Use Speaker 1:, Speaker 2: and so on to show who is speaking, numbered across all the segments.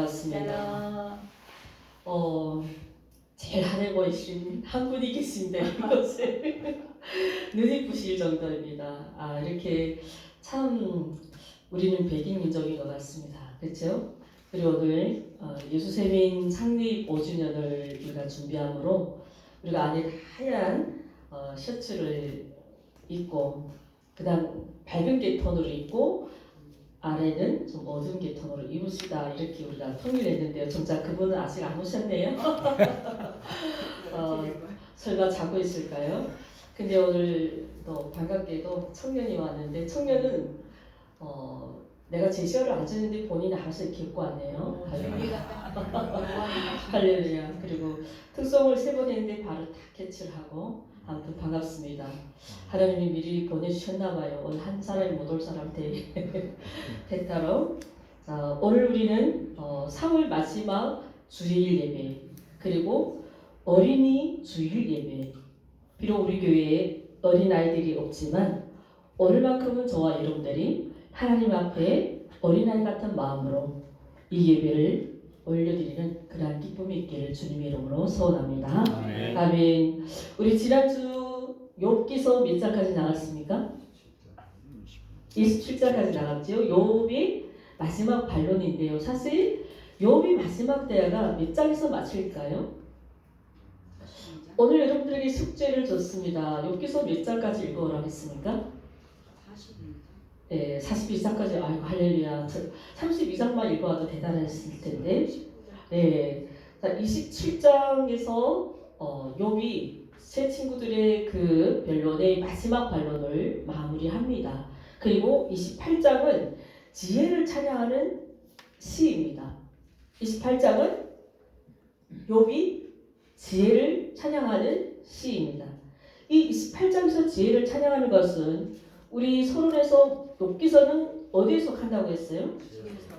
Speaker 1: 반갑습니다.
Speaker 2: 헬로.
Speaker 1: 제일 한해 보이신 한 분이 계신데 이것을 눈이 부실 정도입니다. 이렇게 참 우리는 백인 민족인 것 같습니다. 그렇죠? 그리고 오늘 예수세민 창립 5주년을 우리가 준비하므로 우리가 안에 하얀 셔츠를 입고 그다음 밝은 계톤으로 입고 아래는 좀 어두운 계통으로 입으시다 이렇게 우리가 통일했는데요. 정작 그분은 아직 안 오셨네요. 설마 자고 있을까요? 근데 오늘 또 반갑게도 청년이 왔는데 청년은 내가 제시어를 안 주는데 본인이 알아서 이렇게 입고 왔네요. 할렐루야. 그리고 특송을 3번 했는데 바로 다 캐치를 하고 아무튼 반갑습니다. 하나님이 미리 보내주셨나봐요. 오늘 한 사람이 못 올 사람 대타로. 오늘 우리는 3월 마지막 주일 예배 그리고 어린이 주일 예배. 비록 우리 교회에 어린아이들이 없지만 오늘만큼은 저와 여러분들이 하나님 앞에 어린아이 같은 마음으로 이 예배를 올려드리는 그러한 기쁨이 있기를 주님의 이름으로 소원합니다. 아멘. 우리 지난주 욥기서 몇 장까지 나갔습니까? 27장까지 나갔죠. 욥이 마지막 반론인데요. 사실 욥이 마지막 대화가 몇 장에서 마칠까요? 오늘 여러분들에게 숙제를 줬습니다. 욥기서 몇 장까지 읽어오라고 했습니까? 42장까지. 아이고 할렐루야. 32장만 읽어와도 대단했을 텐데. 네. 자, 27장에서 욥이 세 친구들의 그 변론의 마지막 반론을 마무리합니다. 그리고 28장은 지혜를 찬양하는 시입니다. 28장은 욥이 지혜를 찬양하는 시입니다. 이 28장에서 지혜를 찬양하는 것은 우리 서론에서 욥기서는 어디에 속한다고 했어요?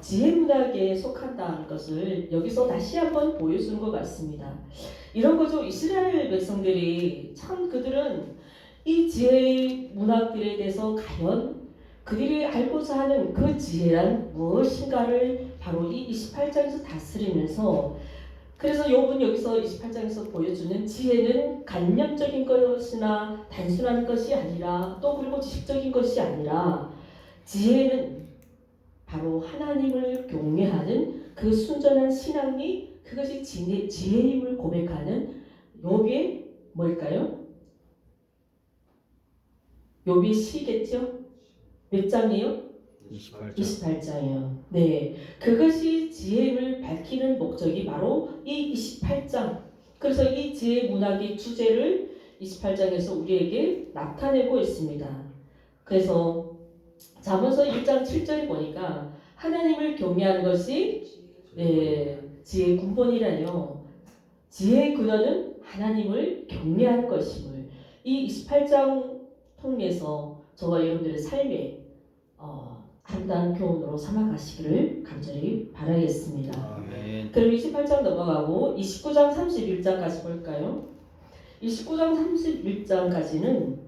Speaker 1: 지혜 문학에 속한다는 것을 여기서 다시 한번 보여주는 것 같습니다. 이런 거죠. 이스라엘 백성들이 참 그들은 이 지혜의 문학들에 대해서 과연 그들이 알고자 하는 그 지혜란 무엇인가를 바로 이 28장에서 다스리면서 그래서 욥은 여기서 28장에서 보여주는 지혜는 관념적인 것이나 단순한 것이 아니라 또 그리고 지식적인 것이 아니라 지혜는 바로 하나님을 경외하는 그 순전한 신앙이 그것이 지혜임을 고백하는 욥의 뭘까요? 욥의 시겠죠? 몇 장이요? 28장이요. 네, 그것이 지혜를 밝히는 목적이 바로 이 28장. 그래서 이 지혜 문학의 주제를 28장에서 우리에게 나타내고 있습니다. 그래서 잠언서 1장 7절에 보니까 하나님을 경외하는 것이 지혜의 근본이라요. 지혜의 근원은 하나님을 경외하는 것임을 이 28장 통해서 저와 여러분들의 삶에 아름다운 교훈으로 삼아가시기를 간절히 바라겠습니다.
Speaker 2: 아멘.
Speaker 1: 그럼 28장 넘어가고 29장 31장까지 볼까요? 29장 31장까지는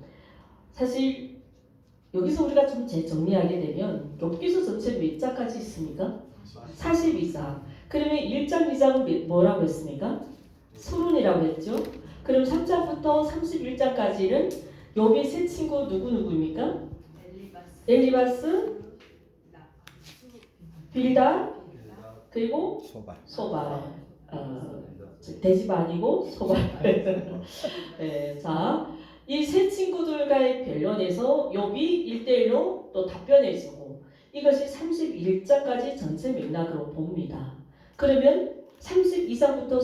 Speaker 1: 사실 여기서 우리가 좀 재정리하게 되면 욥기서 전체 몇 장까지 있습니까? 42장. 그러면 1장, 2장은 뭐라고 했습니까? 서론이라고 했죠. 그럼 3장부터 31장까지는 욥의 세 친구 누구입니까? 엘리바스, 빌다, 그리고 소발. 돼지가 아니고 소발. 네, 자, 이 세 친구들과의 변론에서 욥이 1대1로 또 답변해주고 이것이 31장까지 전체 맥락으로 봅니다. 그러면 32장부터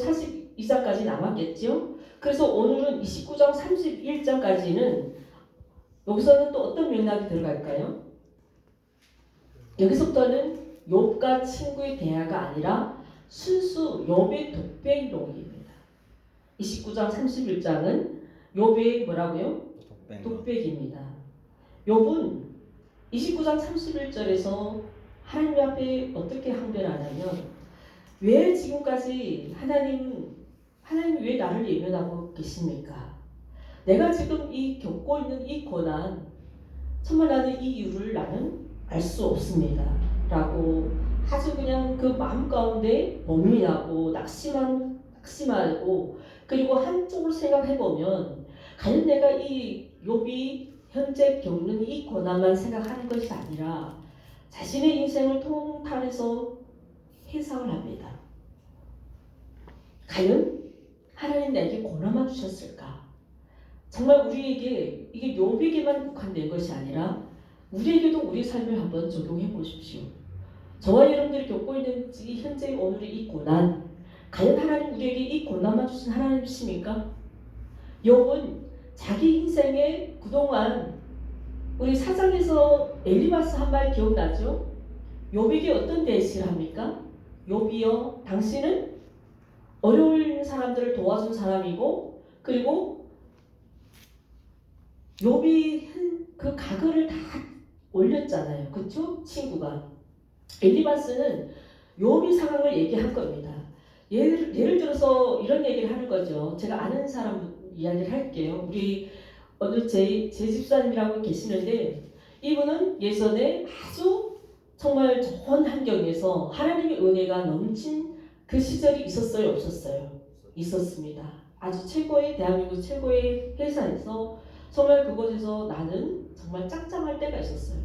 Speaker 1: 42장까지 남았겠죠? 그래서 오늘은 29장 31장까지는 여기서는 또 어떤 맥락이 들어갈까요? 여기서부터는 욥과 친구의 대화가 아니라 순수 욥의 독백록입니다. 29장 31장은 욥의 뭐라고요? 독백입니다. 욥은 29장 31절에서 하나님 앞에 어떻게 항변하냐면 왜 지금까지 하나님이 왜 나를 예면하고 계십니까? 내가 지금 겪고 있는 이 고난 정말 나는 이 이유를 나는 알 수 없습니다. 라고 아주 그냥 그 마음 가운데 고민하고 낙심하고 그리고 한쪽으로 생각해 보면 과연 내가 이 욥이 현재 겪는 이 고난만 생각하는 것이 아니라 자신의 인생을 통탄해서 해석을 합니다. 과연 하나님 나에게 고난만 주셨을까? 정말 우리에게 이게 욥에게만 국한된 것이 아니라 우리에게도 우리 삶을 한번 적용해 보십시오. 저와 여러분들이 겪고 있는 이 현재 오늘의 이 고난, 과연 하나님 우리에게 이 고난만 주신 하나님이십니까? 욥은 자기 인생에 그동안 우리 사장에서 엘리바스 한 말 기억나죠? 욥에게 어떤 대시를 합니까? 욥이여, 당신은 어려운 사람들을 도와준 사람이고, 그리고 욥이 그 가글을 다 올렸잖아요. 그쵸? 친구가. 엘리바스는 욥의 상황을 얘기한 겁니다. 예를 들어서 이런 얘기를 하는 거죠. 제가 아는 사람 이야기를 할게요. 우리 어느 제 집사님이라고 계시는데 이분은 예전에 아주 정말 좋은 환경에서 하나님의 은혜가 넘친 그 시절이 있었어요? 없었어요? 있었습니다. 아주 최고의 대한민국 최고의 회사에서 정말 그곳에서 나는 정말 짱짱할 때가 있었어요.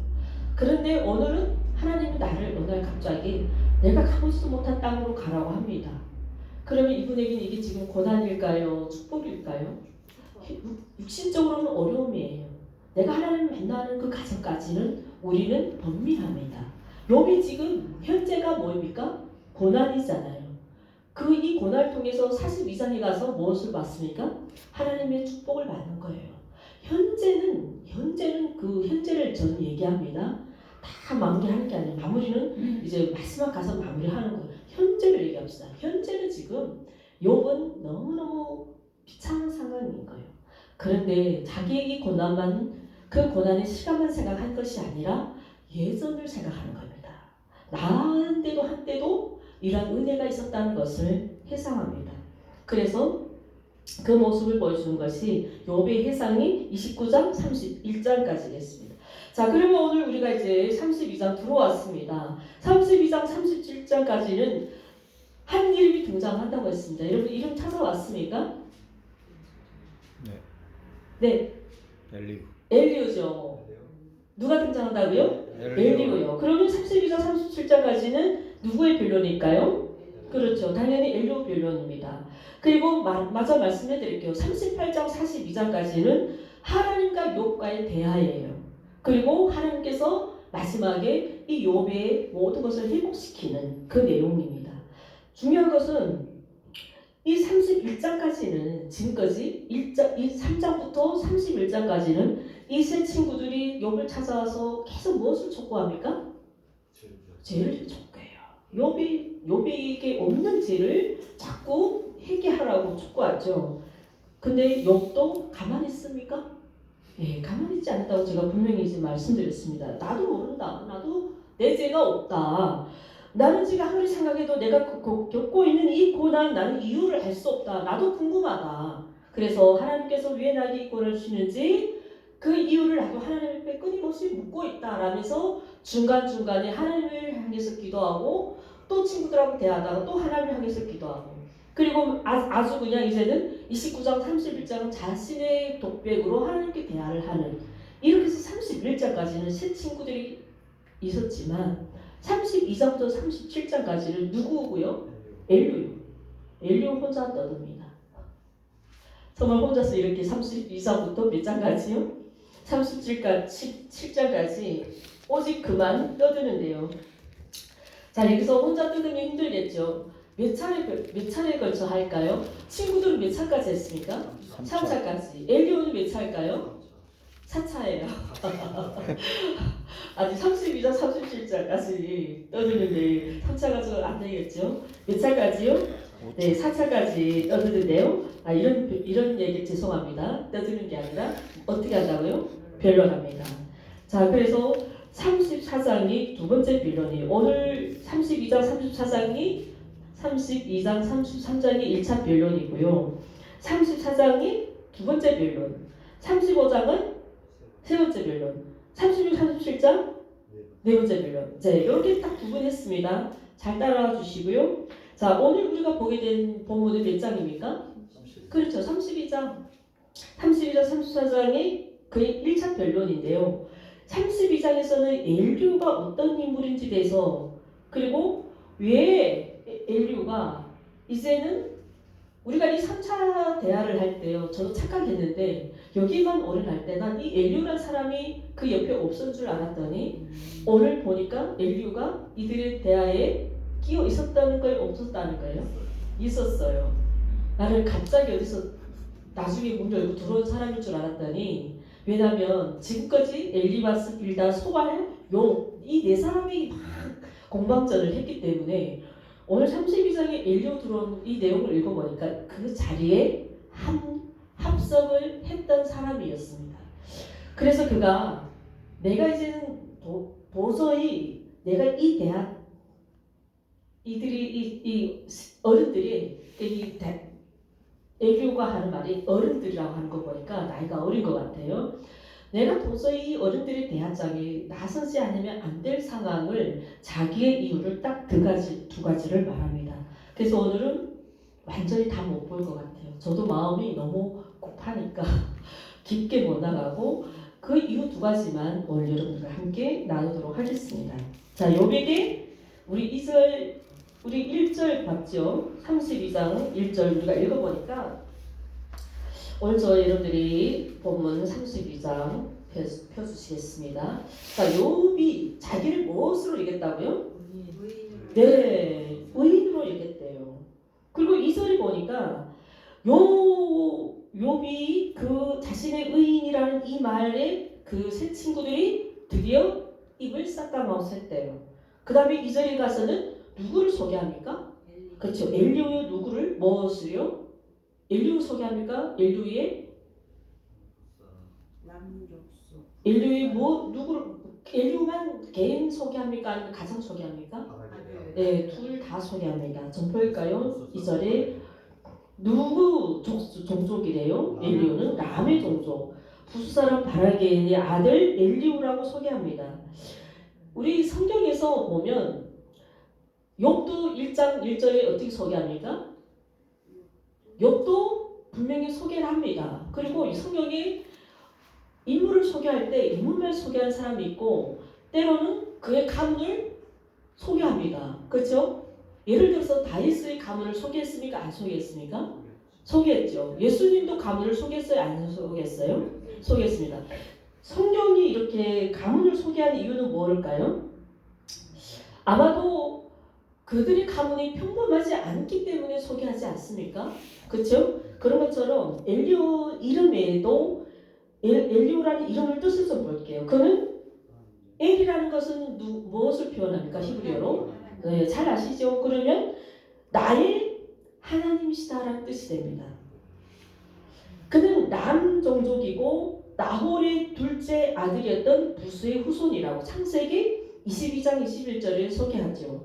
Speaker 1: 그런데 오늘은 하나님이 나를 어느 날 갑자기 내가 가보지도 못한 땅으로 가라고 합니다. 그러면 이분에게는 이게 지금 고난일까요? 축복일까요? 육신적으로는 어려움이에요. 내가 하나님을 만나는 그 과정까지는 우리는 번민합니다. 욥이 지금 현재가 뭐입니까? 고난이잖아요. 이 고난을 통해서 42장에 가서 무엇을 받습니까? 하나님의 축복을 받는 거예요. 현재는 그 현재를 저는 얘기합니다. 다 마무리하는 게 아니라 마무리는 이제 마지막 가서 마무리하는 거예요. 현재를 얘기합시다. 현재는 지금 욥은 너무너무 비참한 상황인 거예요. 그런데 자기의 이 고난만 그 고난의 시간만 생각한 것이 아니라 예전을 생각하는 겁니다. 한때도 이런 은혜가 있었다는 것을 회상합니다. 그래서 그 모습을 보여주는 것이 욥의 회상이 29장 31장까지겠습니다. 자, 그러면 오늘 우리가 이제 32장 들어왔습니다. 32장 37장까지는 한 이름이 등장한다고 했습니다. 여러분 이름 찾아왔습니까? 네. 엘리우죠. 누가 등장한다고요? 엘리우요. 그러면 32장 37장까지는 누구의 변론일까요? 그렇죠. 당연히 엘리우 변론입니다. 그리고 마저 말씀해 드릴게요. 38장 42장까지는 하나님과 욥과의 대화예요. 그리고 하나님께서 마지막에 이 욥의 모든 것을 회복시키는 그 내용입니다. 중요한 것은 이 31장까지는 지금까지 3장부터 31장까지는 이 세 친구들이 욥을 찾아와서 계속 무엇을 촉구합니까? 죄를 촉구해요. 욥에게 없는 죄를 자꾸 회개하라고 촉구하죠. 근데 욥도 가만히 있습니까? 예, 가만히 있지 않다고 제가 분명히 이제 말씀드렸습니다. 나도 모른다. 나도 내 죄가 없다. 나는 지금 아무리 생각해도 내가 겪고 있는 이 고난 나는 이유를 알 수 없다. 나도 궁금하다. 그래서 하나님께서 왜 나에게 이 고난을 주시는지 그 이유를 나도 하나님 앞에 끊임없이 묻고 있다 라면서 중간중간에 하나님을 향해서 기도하고 또 친구들하고 대화하다가 또 하나님을 향해서 기도하고 그리고 아주 그냥 이제는 29장 31장은 자신의 독백으로 하나님께 대화를 하는 이렇게 해서 31장까지는 새 친구들이 있었지만 32장부터 37장까지는 누구고요? 엘리우 혼자 떠듭니다. 정말 혼자서 이렇게 32장부터 몇 장까지요? 37장까지 오직 그만 떠드는데요. 자, 여기서 혼자 떠들면 힘들겠죠. 몇 차례 걸쳐 할까요? 친구들은 몇 차까지 했습니까? 3차까지. 엘리오는 몇 차일까요? 4차예요. 아직 32장, 37장까지 떠드는데 3차가 안 되겠죠? 몇 차까지요? 네, 4차까지 떠드는데요. 이런 얘기 죄송합니다. 떠드는 게 아니라 어떻게 한다고요? 변론합니다. 자, 그래서 34장이 두 번째 변론이에요. 오늘 32장, 34장이 32장, 33장이 1차 변론이고요. 34장이 두 번째 변론. 35장은 세 번째 변론. 36, 37장 네 번째 변론. 네, 이렇게 딱 구분했습니다. 잘 따라와 주시고요. 자, 오늘 우리가 보게 된 본문은 몇 장입니까? 그렇죠. 32장. 32장, 34장이 그의 1차 변론인데요. 32장에서는 엘리후가 어떤 인물인지 대해서, 그리고 왜 엘리후가 이제는 우리가 이 3차 대화를 할 때요. 저도 착각했는데 여기만 어른할 때 난 이 엘리후란 사람이 그 옆에 없었던 줄 알았더니 오늘 보니까 엘리후가 이들의 대화에 끼어 있었다는 거예요? 없었다는 거예요? 있었어요. 나는 갑자기 어디서 나중에 문 열고 들어온 사람인 줄 알았더니 왜냐면 지금까지 엘리바스, 빌다, 소발, 용 이 네 사람이 막 공방전을 했기 때문에 오늘 32장에 엘리후 들어온 이 내용을 읽어보니까 그 자리에 합석을 했던 사람이었습니다. 그래서 그가 내가 이제는 도저히 내가 이 대학 이들이 이 어른들이 엘리후가 하는 말이 어른들이라고 하는 거 보니까 나이가 어린 것 같아요. 내가 도저히 어른들의 대화장에 나서지 않으면 안 될 상황을 자기의 이유를 딱 두 가지를 말합니다. 그래서 오늘은 완전히 다 못 볼 것 같아요. 저도 마음이 너무 급하니까 깊게 못 나가고 그 이유 두 가지만 오늘 여러분들과 함께 나누도록 하겠습니다. 자, 요백에 우리 1절 봤죠? 32장 1절 우리가 읽어보니까 오늘 저 여러분들이 본문 32장 펴주시겠습니다. 자, 욥이 자기를 무엇으로 이겼다고요? 네, 의인으로 이겼대요. 그리고 2절이 보니까 욥이 그 자신의 의인이라는 이 말에 그 세 친구들이 드디어 입을 싹다마us했대요. 그 다음에 2절에 가서는 누구를 소개합니까? 그렇죠. 엘리후의 누구를 무엇을요? 엘리후 소개합니까? 엘리후의 누구를 엘리후만 개인 소개합니까? 아니면 가정 소개합니까? 네, 둘 다 소개합니다. 전포일까요? 2절에 누구 종족이래요? 엘리후는 람의 종족. 부수사람 바라게인의 아들 엘리후라고 소개합니다. 우리 성경에서 보면 욥도 1장 1절에 어떻게 소개합니까? 욥도 분명히 소개를 합니다. 그리고 이 성경에 인물을 소개할 때 인물만 소개하는 사람이 있고 때로는 그의 가문을 소개합니다. 그렇죠? 예를 들어서 다윗의 가문을 소개했습니까? 안 소개했습니까? 소개했죠. 예수님도 가문을 소개했어요? 안 소개했어요? 소개했습니다. 성경이 이렇게 가문을 소개한 이유는 무엇일까요? 아마도 그들의 가문이 평범하지 않기 때문에 소개하지 않습니까? 그렇죠? 그런 것처럼 엘리후 이름에도 엘리후라는 이름을 뜻을 좀 볼게요. 그는 엘이라는 것은 무엇을 표현합니까? 히브리어로? 네, 잘 아시죠? 그러면 나의 하나님이시다라는 뜻이 됩니다. 그는 람 종족이고 나홀의 둘째 아들이었던 부스의 후손이라고 창세기 22장 21절에 소개하죠.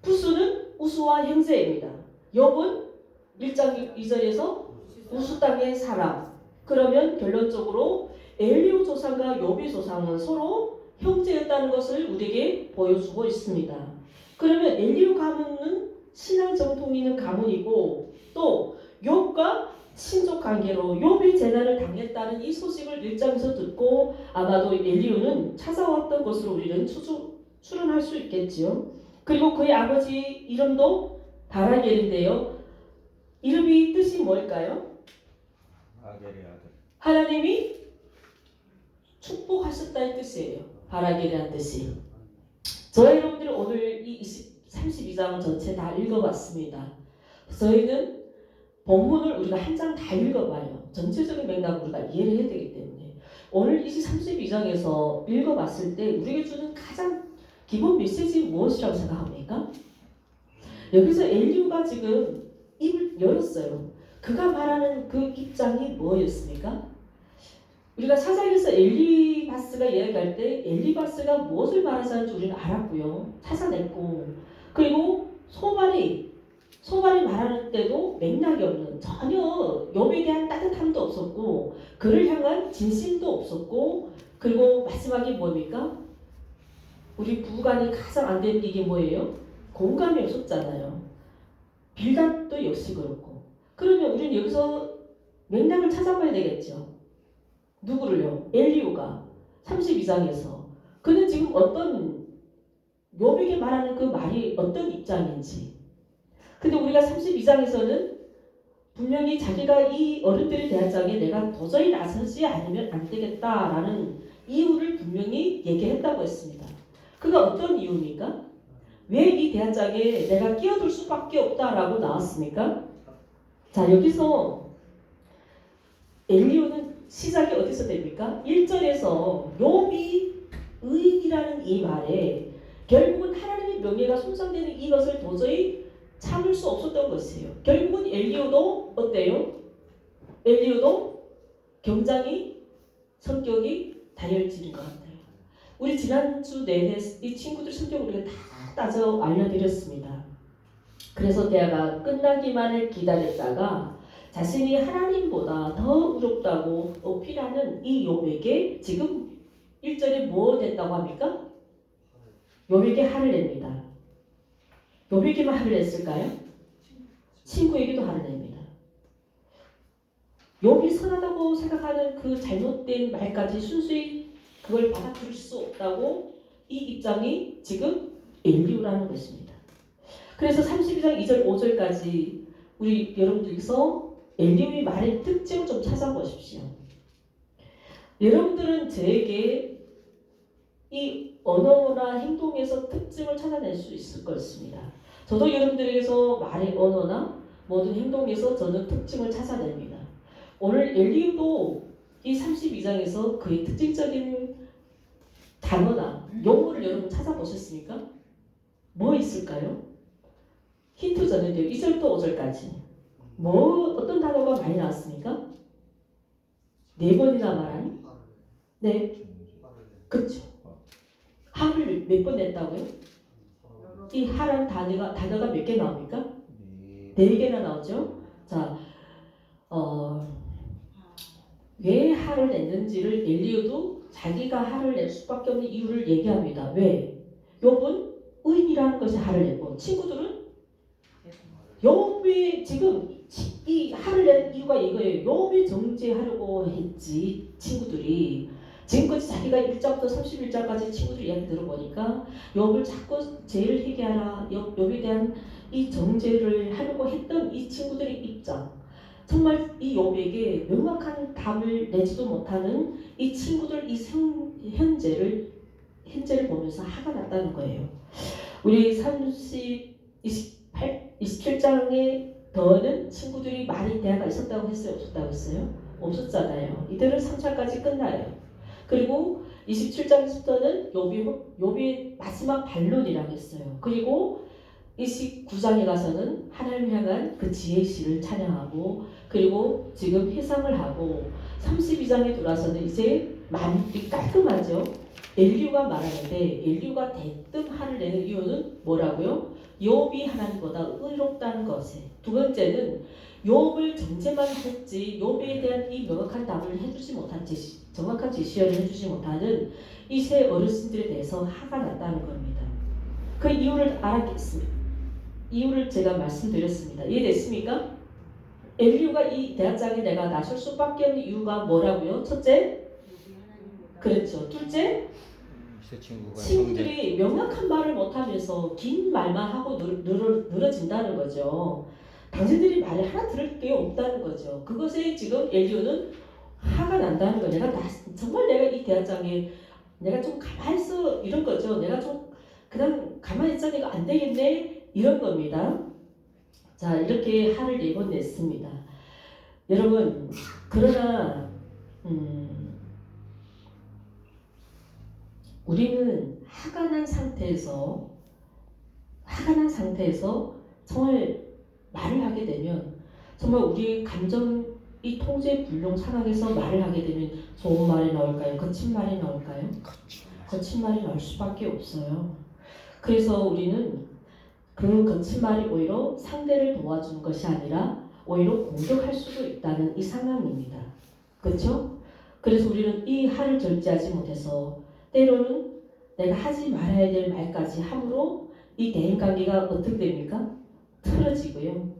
Speaker 1: 부스는 우수와 형제입니다. 욥은 1장 2절에서 우수 땅의 사람. 그러면 결론적으로 엘리후 조상과 욥의 조상은 서로 형제였다는 것을 우리에게 보여주고 있습니다. 그러면 엘리후 가문은 신앙 정통이 있는 가문이고 또 욥과 친족 관계로 욥이 재난을 당했다는 이 소식을 1장에서 듣고 아마도 엘리후는 찾아왔던 것으로 우리는 추론할 수 있겠지요. 그리고 그의 아버지 이름도 바라겔인데요. 이름이 뜻이 뭘까요? 하나님이 축복하셨다는 뜻이에요. 바라겔이라는 뜻이. 저희 여러분들이 오늘 이 32장 전체 다 읽어봤습니다. 저희는 본문을 우리가 한 장 다 읽어봐요. 전체적인 맥락을 우리가 이해를 해야 되기 때문에 오늘 이 32장에서 읽어봤을 때 우리에게 주는 가장 기본 메시지는 무엇이라고 생각합니까? 여기서 엘리후가 지금 입을 열었어요. 그가 말하는 그 입장이 뭐였습니까? 우리가 사장에서 엘리바스가 이야기할 때 엘리바스가 무엇을 말하자는지 우리는 알았고요. 찾아냈고 그리고 소발이 말하는 때도 맥락이 없는 전혀 욥에 대한 따뜻함도 없었고 그를 향한 진심도 없었고 그리고 마지막에 뭡니까? 우리 부부간이 가장 안 되는 이게 뭐예요? 공감이 없었잖아요. 빌닷도 역시 그렇고. 그러면 우리는 여기서 맥락을 찾아봐야 되겠죠. 누구를요? 엘리후가 32장에서 그는 지금 어떤 욥에게 말하는 그 말이 어떤 입장인지. 근데 우리가 32장에서는 분명히 자기가 이 어른들의 대화장에 내가 도저히 나서지 않으면 안 되겠다라는 이유를 분명히 얘기했다고 했습니다. 그가 어떤 이유입니까? 왜 이 대화장에 내가 끼어들 수밖에 없다라고 나왔습니까? 자, 여기서 엘리후는 시작이 어디서 됩니까? 1절에서 욥이 의인이라는 이 말에 결국은 하나님의 명예가 손상되는 이것을 도저히 참을 수 없었던 것이에요. 결국은 엘리후도 어때요? 엘리후도 굉장히 성격이 다혈질인 것 같아요. 우리 지난주 내내 이 친구들 성격을 우리가 다 따져 알려드렸습니다. 그래서 대화가 끝나기만을 기다렸다가 자신이 하나님보다 더 의롭다고 어필하는 이 욥에게 지금 1절에 뭐 됐다고 합니까? 욥에게 화를 냅니다. 욥에게만 화를 냈을까요? 친구에게도 화를 냅니다. 욥이 선하다고 생각하는 그 잘못된 말까지 순수히 그걸 받아들일 수 없다고 이 입장이 지금 엘리후라는 것입니다. 그래서 32장 2절 5절까지 우리 여러분들께서 엘리후의 말의 특징을 좀 찾아보십시오. 여러분들은 저에게 이 언어나 행동에서 특징을 찾아낼 수 있을 것입니다. 저도 여러분들에게서 말의 언어나 모든 행동에서 저는 특징을 찾아냅니다. 오늘 엘리후도 이 32장에서 그의 특징적인 단어나 용어를 여러분 찾아보셨습니까? 뭐 있을까요? 힌트 전해드려요. 2절부터 5절까지. 어떤 단어가 많이 나왔습니까? 4번이나 말한? 네. 그렇죠. 하를 몇 번 냈다고요? 이 하란 단어가 몇 개 나옵니까? 4개나 나오죠. 자, 왜 하를 냈는지를 엘리후도 자기가 하를 낼 수밖에 없는 이유를 얘기합니다. 왜? 욥은 의인이라는 것이 하를 냈고 친구들은 욥이 지금 이 하를 낸 이유가 이거예요. 욥이 정죄하려고 했지 친구들이. 지금까지 자기가 1장부터 31장까지 친구들 이야기 들어보니까 욥을 자꾸 죄를 회개하라, 욥에 대한 이 정죄를 하려고 했던 이 친구들의 입장, 정말 이 욥에게 명확한 답을 내지도 못하는 이 친구들 이 현재를 보면서 화가 났다는 거예요. 우리 27장에 더는 친구들이 많이 대화가 있었다고 했어요? 없었다고 했어요? 없었잖아요. 이들은 3장까지 끝나요. 그리고 27장에서부터는 욥의 마지막 반론이라고 했어요. 그리고 29장에 가서는 하나님 향한 그 지혜의 시를 찬양하고 그리고 지금 회상을 하고 32장에 들어와서는 이제 마무리 깔끔하죠. 엘리후가 말하는데 엘리후가 대뜸 화를 내는 이유는 뭐라고요? 욥이 하나님보다 의롭다는 것에. 두 번째는 욥을 정죄만 했지 욥에 대한 이 명확한 답을 해주지 못한 정확한 제시어를 해주지 못하는 이 세 어르신들에 대해서 화가 났다는 겁니다. 그 이유를 알았겠습니다. 이유를 제가 말씀드렸습니다. 이해됐습니까? 엘리후가 이 대화장에 내가 나설 수밖에 없는 이유가 뭐라고요? 첫째, 그렇죠. 둘째, 친구들이 명확한 말을 못하면서 긴 말만 하고 늘어진다는 거죠. 당신들이 말을 하나 들을 게 없다는 거죠. 그것에 지금 엘리후는 화가 난다는 거예요. 정말 내가 이 대화장에 내가 좀 가만히 있어 이런 거죠. 내가 좀 그냥 가만히 있자니까 안 되겠네 이런 겁니다. 자, 이렇게 화를 4번 냈습니다. 여러분, 그러나 우리는 화가 난 상태에서 정말 말을 하게 되면 정말 우리의 감정이 통제 불능 상황에서 말을 하게 되면 좋은 말이 나올까요? 거친 말이 나올까요? 거친 말이 나올 수밖에 없어요. 그래서 우리는 그 거친 말이 오히려 상대를 도와주는 것이 아니라 오히려 공격할 수도 있다는 이 상황입니다. 그렇죠? 그래서 우리는 이 화를 절제하지 못해서 때로는 내가 하지 말아야 될 말까지 함으로 이 대인관계가 어떻게 됩니까? 틀어지고요.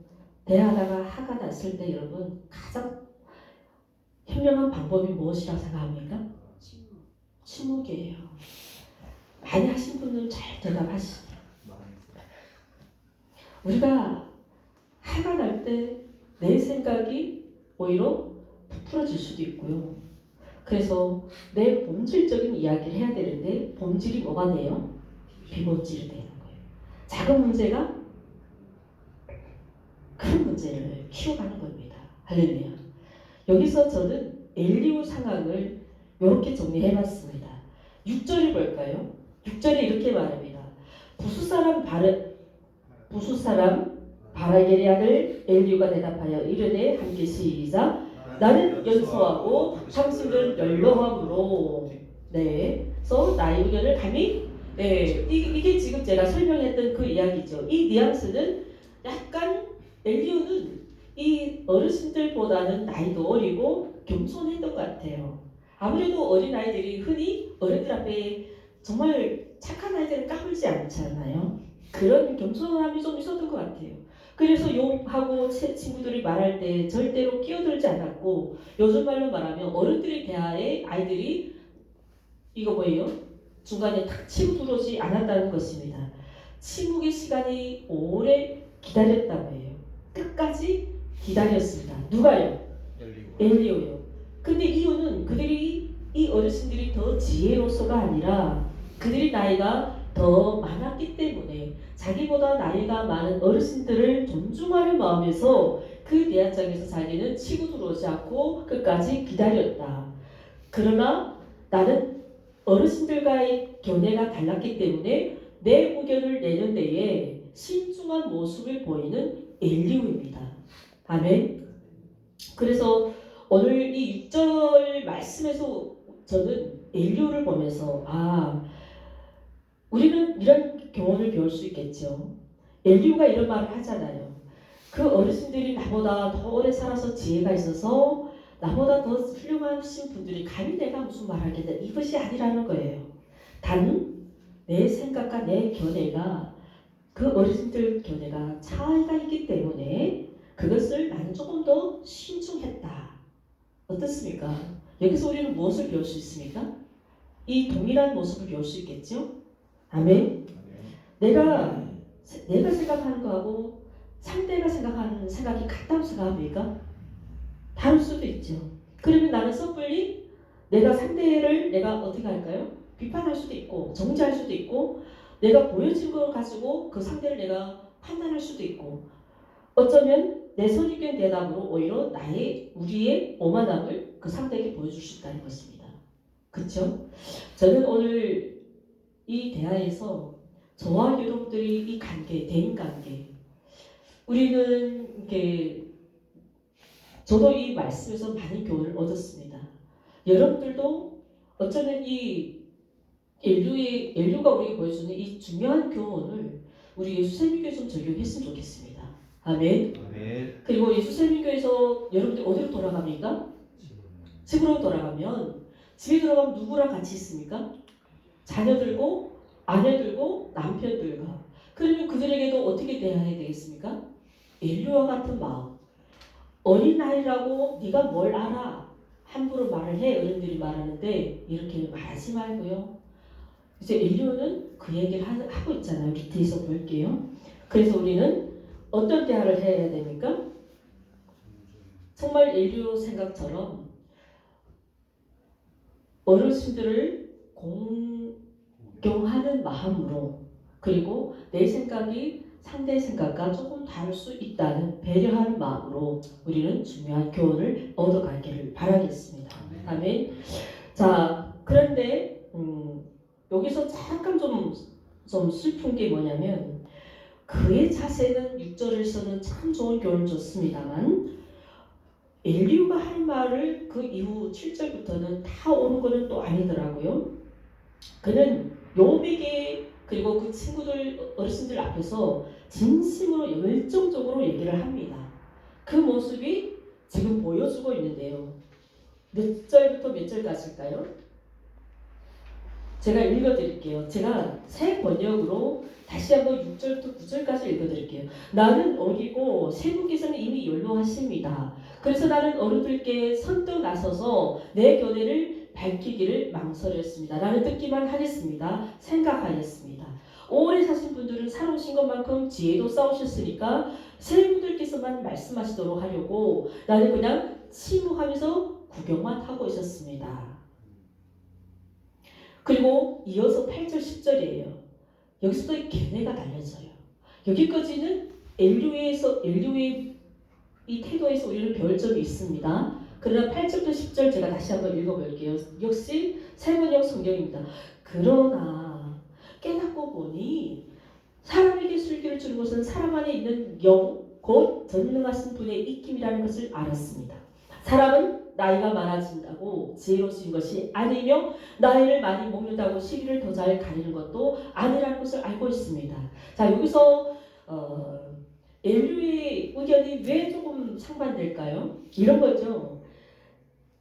Speaker 1: 대하다가 화가 났을 때 여러분 가장 현명한 방법이 무엇이라고 생각합니까? 침묵이에요. 많이 하신 분은 잘 대답하시죠. 우리가 화가 날 때 내 생각이 오히려 부풀어질 수도 있고요. 그래서 내 본질적인 이야기를 해야 되는데 본질이 뭐가 돼요? 비본질이 되는 거예요. 작은 문제가 큰 문제를 키워가는 겁니다. 할렐루야. 여기서 저는 엘리후 상황을 이렇게 정리해봤습니다. 6절을 볼까요? 6절에 이렇게 말합니다. 부수 사람 바라겔의 아들 엘리후가 대답하여 이르되 함께 시작. 나는 연소하고 당신들은 연로함으로. 네. 그래서 나의 의견을 감히. 네. 이게 지금 제가 설명했던 그 이야기죠. 이 뉘앙스는 약간 엘리후는 이 어르신들보다는 나이도 어리고 겸손했던 것 같아요. 아무래도 어린 아이들이 흔히 어른들 앞에 정말 착한 아이들은 까불지 않잖아요. 그런 겸손함이 좀 있었던 것 같아요. 그래서 욕하고 친구들이 말할 때 절대로 끼어들지 않았고, 요즘 말로 말하면 어른들이 대하에 아이들이 이거 뭐예요? 중간에 탁 치고 들어오지 않았다는 것입니다. 침묵의 시간이 오래 기다렸다고 해요. 끝까지 기다렸습니다. 누가요? 엘리오요. 근데 이유는 그들이 이 어르신들이 더 지혜로서가 아니라 그들이 나이가 더 많았기 때문에 자기보다 나이가 많은 어르신들을 존중하는 마음에서 그 대화장에서 자기는 치고 들어오지 않고 끝까지 기다렸다. 그러나 나는 어르신들과의 견해가 달랐기 때문에 내 의견을 내는 데에 신중한 모습을 보이는 엘리후입니다. 아멘. 그래서 오늘 이 6절 말씀에서 저는 엘리후를 보면서 우리는 이런 교훈을 배울 수 있겠죠. 엘리후가 이런 말을 하잖아요. 그 어르신들이 나보다 더 오래 살아서 지혜가 있어서 나보다 더 훌륭하신 분들이 감히 내가 무슨 말을 하겠다, 이것이 아니라는 거예요. 단 내 생각과 내 견해가 그 어르신들 견해가 차이가 있기 때문에 그것을 나는 조금 더 신중했다. 어떻습니까? 여기서 우리는 무엇을 배울 수 있습니까? 이 동일한 모습을 배울 수 있겠죠? 아멘. 내가 생각하는 거하고 상대가 생각하는 생각이 같다고 생각합니까? 다를 수도 있죠. 그러면 나는 섣불리 내가 상대를 내가 어떻게 할까요? 비판할 수도 있고 정죄할 수도 있고 내가 보여진 걸 가지고 그 상대를 내가 판단할 수도 있고 어쩌면 내 선입견 대답으로 오히려 우리의 오만함을 그 상대에게 보여줄 수 있다는 것입니다. 그렇죠? 저는 오늘 이 대화에서 저와 여러분들이 이 관계, 대인관계, 우리는 이렇게 저도 이 말씀에서 많은 교훈을 얻었습니다. 여러분들도 어쩌면 이 인류가 우리에게 보여주는 이 중요한 교훈을 우리 예수생명교회에 좀 적용했으면 좋겠습니다. 아멘. 아멘. 그리고 예수생명교회에서 여러분들 어디로 돌아갑니까? 집으로 돌아가면 집에 들어가면 누구랑 같이 있습니까? 자녀들고 아내들고 남편들과. 그러면 그들에게도 어떻게 대해야 되겠습니까? 인류와 같은 마음. 어린아이라고 네가 뭘 알아? 함부로 말을 해. 어른들이 말하는데 이렇게 말하지 말고요. 이제 인류는 그 얘기를 하고 있잖아요. 밑에서 볼게요. 그래서 우리는 어떤 대화를 해야 됩니까? 정말 인류 생각처럼 어르신들을 공경하는 마음으로, 그리고 내 생각이 상대의 생각과 조금 다를 수 있다는 배려하는 마음으로 우리는 중요한 교훈을 얻어가기를 바라겠습니다. 아멘. 자, 그런데 여기서 잠깐 좀 슬픈 게 뭐냐면 그의 자세는 6절에서는 참 좋은 교훈을 줬습니다만 엘리후가 할 말을 그 이후 7절부터는 다 옳은 거는 또 아니더라고요. 그는 욥에게 그리고 그 친구들 어르신들 앞에서 진심으로 열정적으로 얘기를 합니다. 그 모습이 지금 보여주고 있는데요. 몇 절부터 몇 절까지일까요? 제가 읽어드릴게요. 제가 새 번역으로 다시 한번 6절부터 9절까지 읽어드릴게요. 나는 어리고 세분께서는 이미 연로하십니다. 그래서 나는 어른들께 선뜻 나서서 내 견해를 밝히기를 망설였습니다. 나는 듣기만 하겠습니다. 생각하였습니다. 오래 사신 분들은 살아오신 것만큼 지혜도 쌓으셨으니까 새 분들께서만 말씀하시도록 하려고 나는 그냥 침묵하면서 구경만 하고 있었습니다. 그리고 이어서 8절 10절이에요. 여기서도 견해가 달려져요. 여기까지는 엘류의 이 태도에서 우리는 배울 점이 있습니다. 그러나 8절부터 10절 제가 다시 한번 읽어볼게요. 역시 새번역 성경입니다. 그러나 깨닫고 보니 사람에게 술기를 주는 것은 사람 안에 있는 영, 곧 전능하신 분의 입김이라는 것을 알았습니다. 사람은 나이가 많아진다고 지혜로워진 것이 아니며 나이를 많이 먹는다고 시기를 더 잘 가리는 것도 아니라는 것을 알고 있습니다. 자, 여기서 인류의 의견이 왜 조금 상반될까요? 이런 거죠.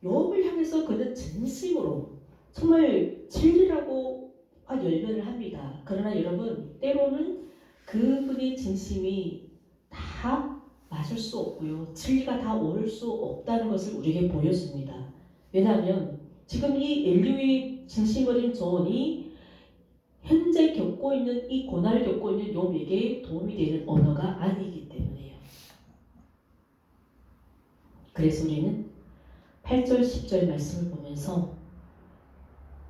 Speaker 1: 욥을 향해서 그는 진심으로 정말 진리라고 열변을 합니다. 그러나 여러분, 때로는 그분의 진심이 다 맞을 수 없고요. 진리가 다 옳을 수 없다는 것을 우리에게 보여줍니다. 왜냐하면 지금 이 인류의 진심 어린 조언이 현재 겪고 있는 이 고난을 겪고 있는 욥에게 도움이 되는 언어가 아니기 때문이에요. 그래서 우리는 8절 10절 말씀을 보면서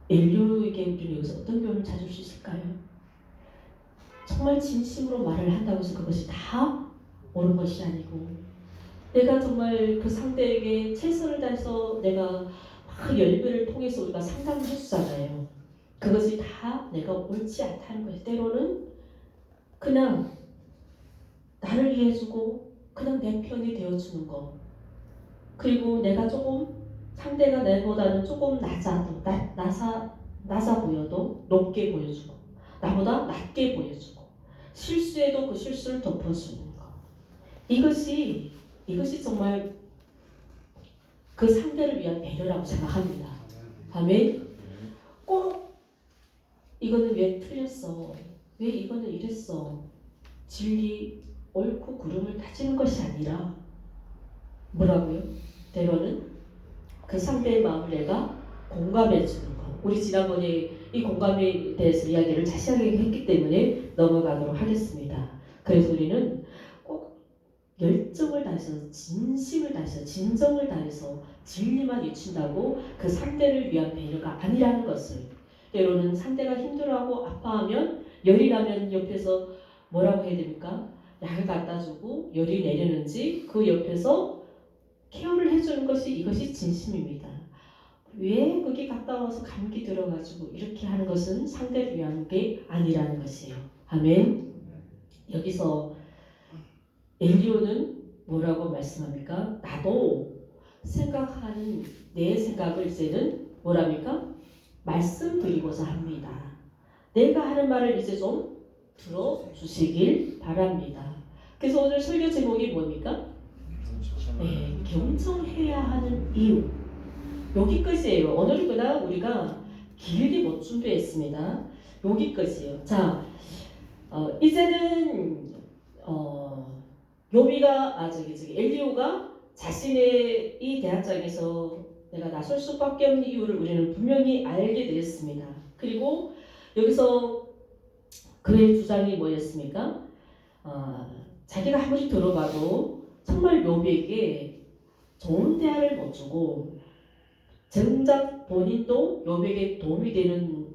Speaker 1: 인류에게 우리는 여기서 어떤 교훈을 찾을 수 있을까요? 정말 진심으로 말을 한다고 해서 그것이 다 옳은 것이 아니고 내가 정말 그 상대에게 최선을 다해서 내가 막 열변을 통해서 우리가 상담을 해주잖아요. 그것이 다 내가 옳지 않다는 것이 때로는 그냥 나를 이해해주고 그냥 내 편이 되어주는 것, 그리고 내가 조금 상대가 내보다는 조금 낮아도 낮아 보여도 높게 보여주고 나보다 낮게 보여주고 실수해도 그 실수를 덮어주는 것, 이것이 정말 그 상대를 위한 배려라고 생각합니다. 아멘. 꼭 이거는 왜 틀렸어? 왜 이거는 이랬어? 진리, 옳고 그름을 따지는 것이 아니라 뭐라고요? 때로는 그 상대의 마음을 내가 공감해 주는 것. 우리 지난번에 이 공감에 대해서 이야기를 자세하게 했기 때문에 넘어가도록 하겠습니다. 그래서 우리는 꼭 열정을 다해서, 진심을 다해서, 진정을 다해서 진리만 외친다고 그 상대를 위한 배려가 아니라는 것을, 때로는 상대가 힘들어하고 아파하면 열이 나면 옆에서 뭐라고 해야 됩니까? 약을 갖다 주고 열이 내리는지 그 옆에서 케어를 해주는 것이, 이것이 진심입니다. 왜 거기 갔다 와서 감기 들어가지고 이렇게 하는 것은 상대를 위한 게 아니라는 것이에요. 아멘. 여기서 엘리오는 뭐라고 말씀합니까? 나도 생각하는 내 생각을 이제는 뭐랍니까? 말씀드리고자 합니다. 내가 하는 말을 이제 좀 들어주시길 바랍니다. 그래서 오늘 설교 제목이 뭡니까? 네, 경청해야 하는 이유. 여기까지예요. 오늘은 그냥 우리가 길게 못 준비했습니다. 여기까지예요. 자, 이제는 요비가 엘리오가 자신의 이 대학장에서 내가 나설 수밖에 없는 이유를 우리는 분명히 알게 되었습니다. 그리고 여기서 그의 주장이 뭐였습니까? 자기가 아무리 들어봐도 정말 욥에게 좋은 대화를 못 주고 정작 본인도 욥에게 도움이 되는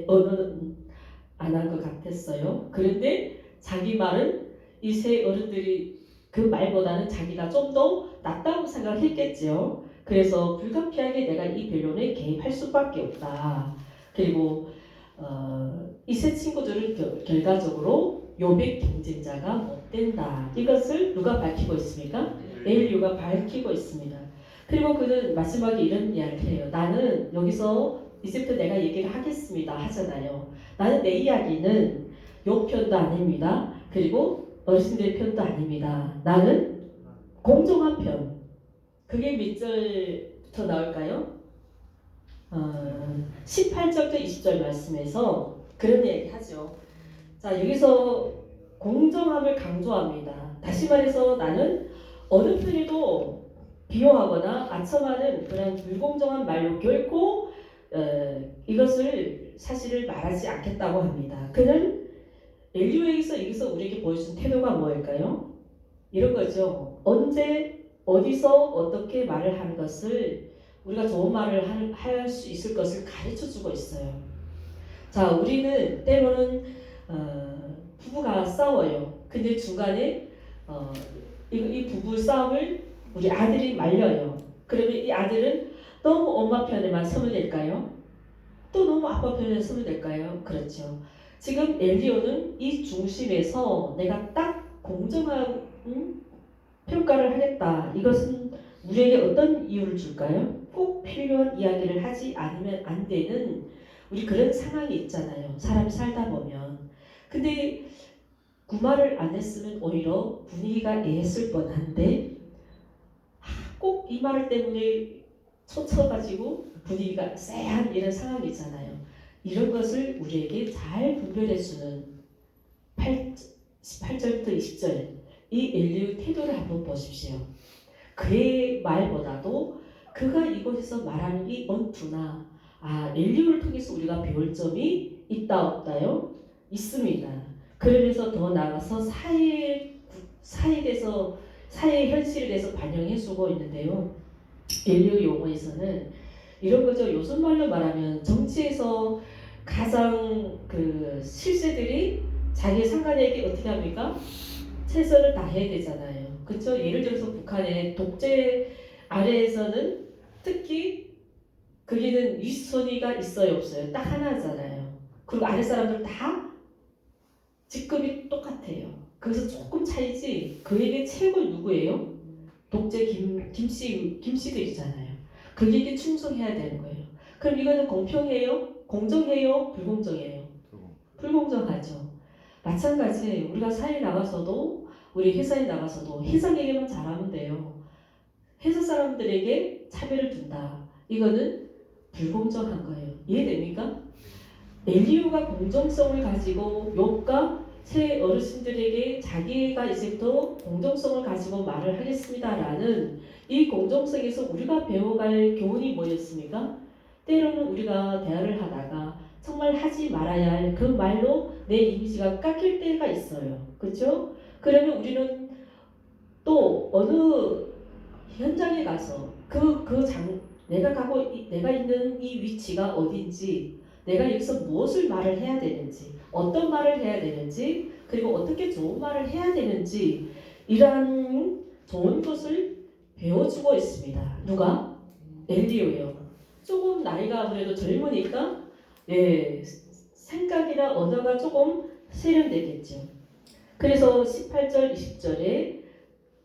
Speaker 1: 언어는 안 한 것 같았어요. 그런데 자기 말은 이 세 어른들이 그 말보다는 자기가 좀 더 낫다고 생각했겠죠. 그래서 불가피하게 내가 이 변론에 개입할 수밖에 없다. 그리고 이 세 친구들은 결과적으로 욥의 경쟁자가 못 된다. 이것을 누가 밝히고 있습니까? 엘리오가 밝히고 있습니다. 그리고 그는 마지막에 이런 이야기를 해요. 나는 여기서 이제부터 내가 얘기를 하겠습니다 하잖아요. 나는 내 이야기는 욥 편도 아닙니다. 그리고 어르신들의 편도 아닙니다. 나는 공정한 편. 그게 몇 절부터 나올까요? 18절부터 20절 말씀에서 그런 이야기 하죠. 자, 여기서 공정함을 강조합니다. 다시 말해서 나는 어느 편에도 비호하거나 아첨하는 그런 불공정한 말로 결코 이것을 사실을 말하지 않겠다고 합니다. 그는 엘리후에게서 여기서 우리에게 보여준 태도가 뭐일까요? 이런 거죠. 언제 어디서 어떻게 말을 하는 것을 우리가 좋은 말을 할 수 있을 것을 가르쳐 주고 있어요. 자, 우리는 때로는 부부가 싸워요. 근데 중간에 이 부부 싸움을 우리 아들이 말려요. 그러면 이 아들은 너무 엄마 편에만 서면 될까요? 또 너무 아빠 편에 서면 될까요? 그렇죠. 지금 엘리오는 이 중심에서 내가 딱 공정한 평가를 하겠다. 이것은 우리에게 어떤 이유를 줄까요? 꼭 필요한 이야기를 하지 않으면 안 되는 우리 그런 상황이 있잖아요. 사람 살다 보면. 근데 그 말을 안 했으면 오히려 분위기가 애했을 뻔한데 꼭 이 말 때문에 초쳐가지고 분위기가 쎄한 이런 상황이 있잖아요. 이런 것을 우리에게 잘 분별해주는 18절부터 20절 이 엘리의 태도를 한번 보십시오. 그의 말보다도 그가 이곳에서 말하는 이 언투나 엘리후를 통해서 우리가 배울 점이 있다 없다요? 있습니다. 그러면서 더 나아가서 사회에 대해서 사회의 현실에 대해서 반영해주고 있는데요. 엘리후 용어에서는 이런 거죠. 요즘 말로 말하면 정치에서 가장 그 실세들이 자기 상관에게 어떻게 합니까? 최선을 다해야 되잖아요. 그렇죠? 예를 들어서 북한의 독재 아래에서는 특히 거기는 윗선이가 있어요 없어요? 딱 하나잖아요. 그리고 아래 사람들 다 직급이 똑같아요. 그래서 조금 차이지 그에게 최고 누구예요? 독재 김씨들이잖아요. 그에게 충성해야 되는 거예요. 그럼 이거는 공평해요? 공정해요? 불공정해요? 불공정하죠. 마찬가지 우리가 사회에 나가서도 우리 회사에 나가서도 회사에게만 잘하면 돼요. 회사 사람들에게 차별을 둔다. 이거는 불공정한 거예요. 이해됩니까? 엘리후가 공정성을 가지고 욥과 새 어르신들에게 자기가 이제부터 공정성을 가지고 말을 하겠습니다라는 이 공정성에서 우리가 배워갈 교훈이 뭐였습니까? 때로는 우리가 대화를 하다가 정말 하지 말아야 할 그 말로 내 이미지가 깎일 때가 있어요. 그렇죠? 그러면 우리는 또 어느 현장에 가서 내가 있는 이 위치가 어딘지, 내가 여기서 무엇을 말을 해야 되는지, 어떤 말을 해야 되는지, 그리고 어떻게 좋은 말을 해야 되는지 이러한 좋은 것을 배워주고 있습니다. 누가? 엘리후요. 조금 나이가 아무래도 젊으니까 생각이나 언어가 조금 세련되겠죠. 그래서 18절, 20절에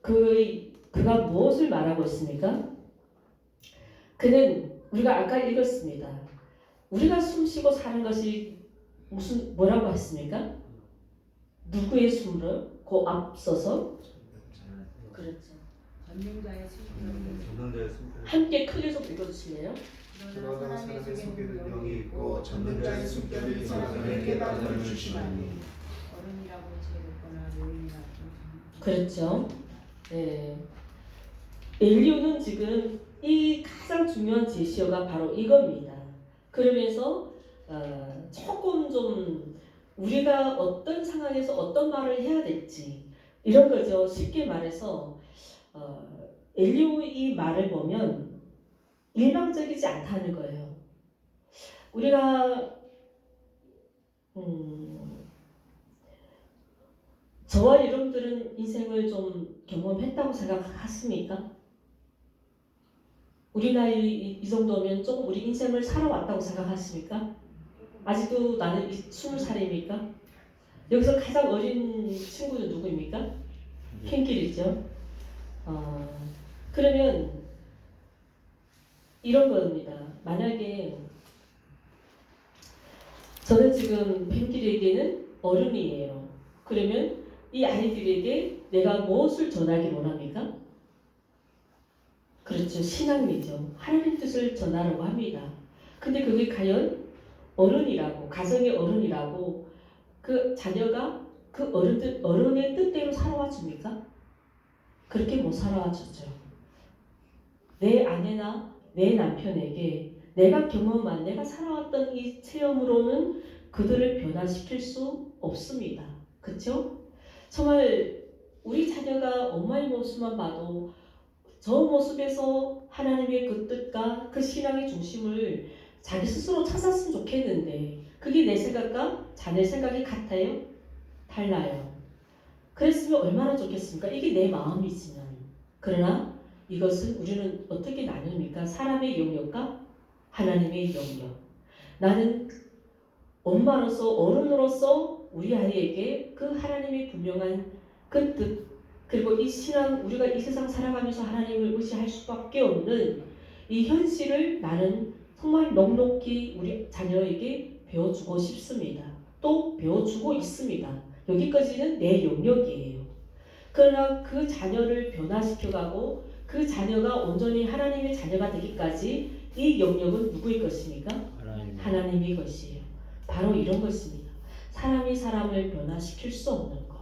Speaker 1: 그가 무엇을 말하고 있습니까? 그는 우리가 아까 읽었습니다. 우리가 숨쉬고 사는 것이 뭐라고 했습니까? 누구의 숨으로? 그 앞서서? 그렇죠.
Speaker 2: 전능자의 숨결.
Speaker 1: 함께 크게 좀 읽어주실래요?
Speaker 3: 그러나 사람의 숨결은 영이 있고 전능자의 숨결이 사람에게 깨달음을 주시나니.
Speaker 2: 어른이라고 지혜롭거나 노인이라고.
Speaker 1: 그렇죠. 네. 엘리후는 지금 이 가장 중요한 제시어가 바로 이겁니다. 그러면서 조금 좀 우리가 어떤 상황에서 어떤 말을 해야 될지 이런 거죠. 쉽게 말해서 엘리후 이 말을 보면 일방적이지 않다는 거예요. 우리가 저와 여러분들은 인생을 좀 경험했다고 생각하십니까? 우리 나이 이 정도면 조금 우리 인생을 살아왔다고 생각하십니까? 아직도 나는 20살입니까? 여기서 가장 어린 친구는 누구입니까? 캔길이죠. 그러면 이런 겁니다. 만약에 저는 지금 캔길에게는 어른이에요. 그러면 이 아이들에게 내가 무엇을 전하기 원합니까? 그렇죠. 신앙이죠. 하나님 뜻을 전하라고 합니다. 근데 그게 과연 어른이라고, 가정의 어른이라고 그 자녀가 그 어른의 뜻대로 살아와 줍니까? 그렇게 못 살아와 주죠. 내 아내나 내 남편에게 내가 경험한, 내가 살아왔던 이 체험으로는 그들을 변화시킬 수 없습니다. 그렇죠? 정말 우리 자녀가 엄마의 모습만 봐도 저 모습에서 하나님의 그 뜻과 그 신앙의 중심을 자기 스스로 찾았으면 좋겠는데 그게 내 생각과 자네 생각이 같아요? 달라요. 그랬으면 얼마나 좋겠습니까? 이게 내 마음이지만. 그러나 이것은 우리는 어떻게 나눕니까? 사람의 영역과 하나님의 영역. 나는 엄마로서 어른으로서 우리 아이에게 그 하나님의 분명한 그 뜻, 그리고 이 신앙, 우리가 이 세상 살아가면서 하나님을 의지할 수밖에 없는 이 현실을 나는 정말 넉넉히 우리 자녀에게 배워주고 싶습니다. 또 배워주고 있습니다. 여기까지는 내 영역이에요. 그러나 그 자녀를 변화시켜가고 그 자녀가 온전히 하나님의 자녀가 되기까지 이 영역은 누구의 것입니까? 하나님의 것이에요. 바로 이런 것입니다. 사람이 사람을 변화시킬 수 없는 것.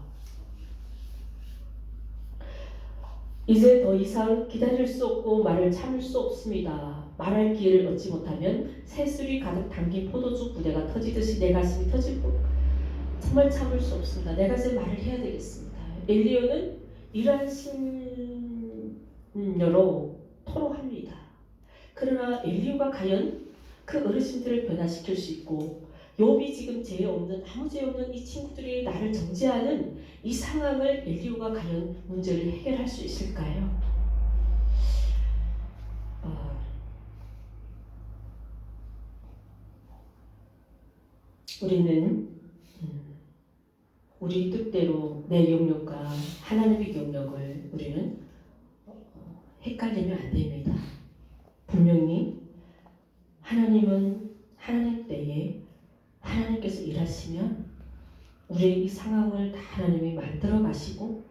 Speaker 1: 이제 더 이상 기다릴 수 없고 말을 참을 수 없습니다. 말할 기회를 얻지 못하면 새술이 가득 담긴 포도주 부대가 터지듯이 내 가슴이 터질 것. 정말 참을 수 없습니다. 내가 이제 말을 해야 되겠습니다. 엘리야는 이러한 심려로 토로합니다. 그러나 엘리야가 과연 그 어르신들을 변화시킬 수 있고 욥이 지금 죄 없는 아무 죄 없는 이 친구들이 나를 정죄하는 이 상황을 엘리야가 과연 문제를 해결할 수 있을까요? 우리는 우리 뜻대로 내 영역과 하나님의 영역을 우리는 헷갈리면 안 됩니다. 분명히 하나님은 하나님 때에 하나님께서 일하시면 우리의 이 상황을 다 하나님이 만들어 가시고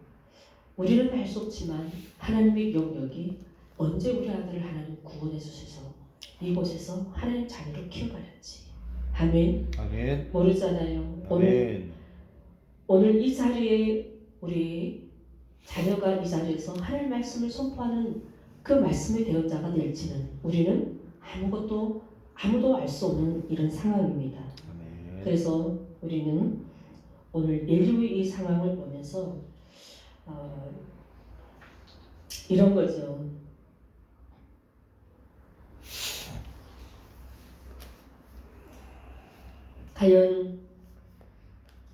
Speaker 1: 우리는 알 수 없지만 하나님의 영역이 언제 우리 아들을 하나님 구원해 주셔서 이곳에서 하나님 자녀로 키워가는지 아멘.
Speaker 4: 아멘.
Speaker 1: 모르잖아요.
Speaker 4: 아멘.
Speaker 1: 오늘 이 자리에 우리 자녀가 이 자리에서 하나님 말씀을 선포하는 그 말씀의 대언자가 될지는 우리는 아무도 알 수 없는 이런 상황입니다.
Speaker 4: 아멘.
Speaker 1: 그래서 우리는 오늘 인류의 이 상황을 보면서 이런 거죠. 과연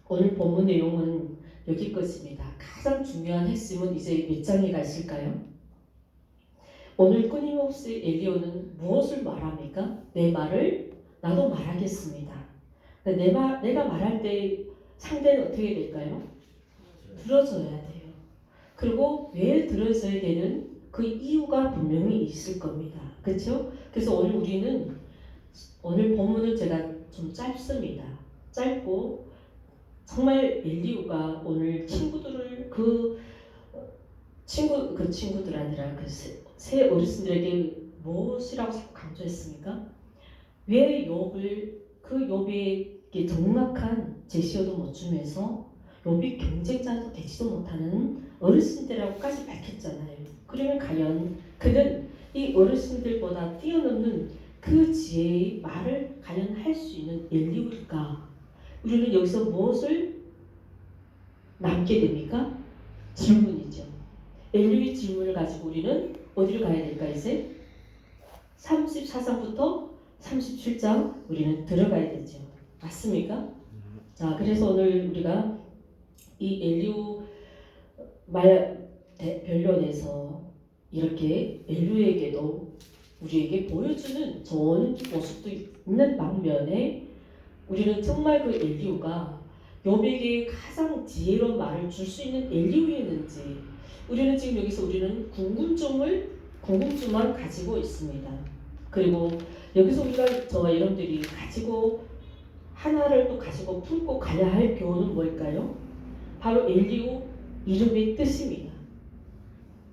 Speaker 1: 오늘 본문 내용은 여기까지입니다. 가장 중요한 핵심은 이제 몇 장에 가실까요? 오늘 끊임없이 엘리야는 무엇을 말합니까? 내 말을 나도 말하겠습니다. 내가 말할 때 상대는 어떻게 될까요? 들어줘야 돼요. 그리고 왜 들어줘야 되는 그 이유가 분명히 있을 겁니다. 그렇죠? 그래서 오늘 본문은 제가 좀 짧습니다. 짧고 정말 엘리야가 오늘 친구들을 친구들 아니라 세 어르신들에게 무엇이라고 강조했습니까? 왜 욥에게 정확한 제시어도 못 주면서 욥이 경쟁자도 되지도 못하는 어르신들이라고까지 밝혔잖아요. 그러면 과연 그는 이 어르신들보다 뛰어넘는 그 지혜의 말을 과연 할 수 있는 엘리야일까? 우리는 여기서 무엇을 남게 됩니까? 질문이죠. 엘리야의 질문을 가지고 우리는 어디를 가야 될까 이제? 34장부터 37장 우리는 들어가야 되죠. 맞습니까? 자, 그래서 오늘 우리가 이 엘리야 말 변론에서 이렇게 엘리야에게도 우리에게 보여주는 좋은 모습도 있는 반면에 우리는 정말 그 엘리야가 욥에게 가장 지혜로운 말을 줄 수 있는 엘리야였는지 우리는 지금 여기서 우리는 궁금증만 가지고 있습니다. 그리고 여기서 우리가 저와 여러분들이 가지고 하나를 또 가지고 품고 가야 할 교훈은 뭘까요? 바로 엘리야 이름의 뜻입니다.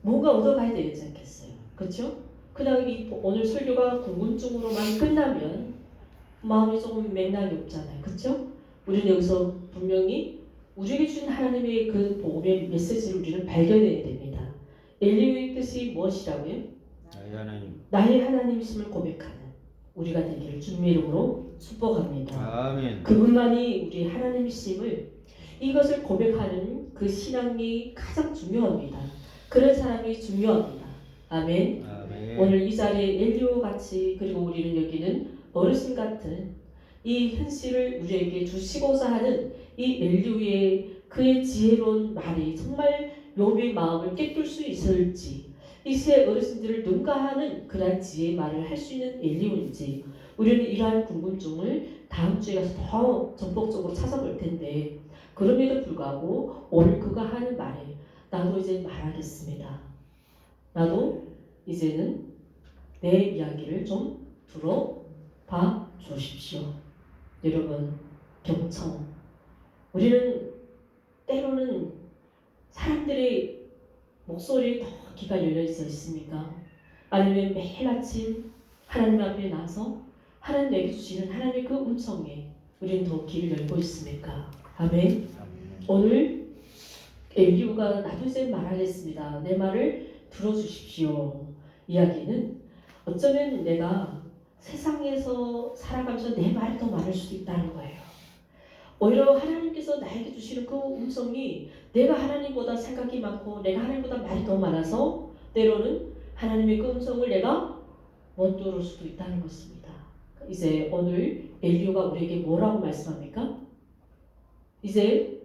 Speaker 1: 뭔가 얻어가야 되지 않겠어요? 그렇죠? 그냥 오늘 설교가 궁금증으로만 끝나면 마음이 조금 맥락이 없잖아요. 그렇죠? 우리는 여기서 분명히 우리에게 준 하나님의 그 복음의 메시지를 우리는 발견해야 됩니다. 엘리야의 뜻이 무엇이라고요?
Speaker 4: 나의 하나님.
Speaker 1: 나의 하나님이심을 고백하는 우리가 되기를 주님의 이름으로 축복합니다.
Speaker 4: 아멘.
Speaker 1: 그분만이 우리 하나님이심을 이것을 고백하는 그 신앙이 가장 중요합니다. 그런 사람이 중요합니다. 아멘.
Speaker 4: 아멘.
Speaker 1: 오늘 이 자리에 엘리오 같이 그리고 우리는 여기는 어르신 같은 이 현실을 우리에게 주시고자 하는 이 엘리오의 그의 지혜로운 말이 정말 욥의 마음을 깨뚫을 수 있을지 이 세 어르신들을 능가하는 그러한 지혜의 말을 할 수 있는 엘리오인지 우리는 이러한 궁금증을 다음 주에 가서 더 전폭적으로 찾아볼 텐데 그럼에도 불구하고 오늘 그가 하는 말에 나도 이제 말하겠습니다. 나도 이제는 내 이야기를 좀 들어봐 주십시오. 여러분 경청 우리는 때로는 사람들의 목소리에 더 귀가 열려 있어 있습니까? 아니면 매일 아침 하나님 앞에 나서 하나님에게 주시는 하나님의 그 음성에 우리는 더 귀를 열고 있습니까? 아멘. 오늘 엘리야가 나도 이제 말하겠습니다. 내 말을 들어주십시오. 이야기는 어쩌면 내가 세상에서 살아가면서 내 말이 더 많을 수도 있다는 거예요. 오히려 하나님께서 나에게 주시는 그 음성이 내가 하나님보다 생각이 많고 내가 하나님보다 말이 더 많아서 때로는 하나님의 그 음성을 내가 못 들을 수도 있다는 것입니다. 이제 오늘 엘리야가 우리에게 뭐라고 말씀합니까? 이제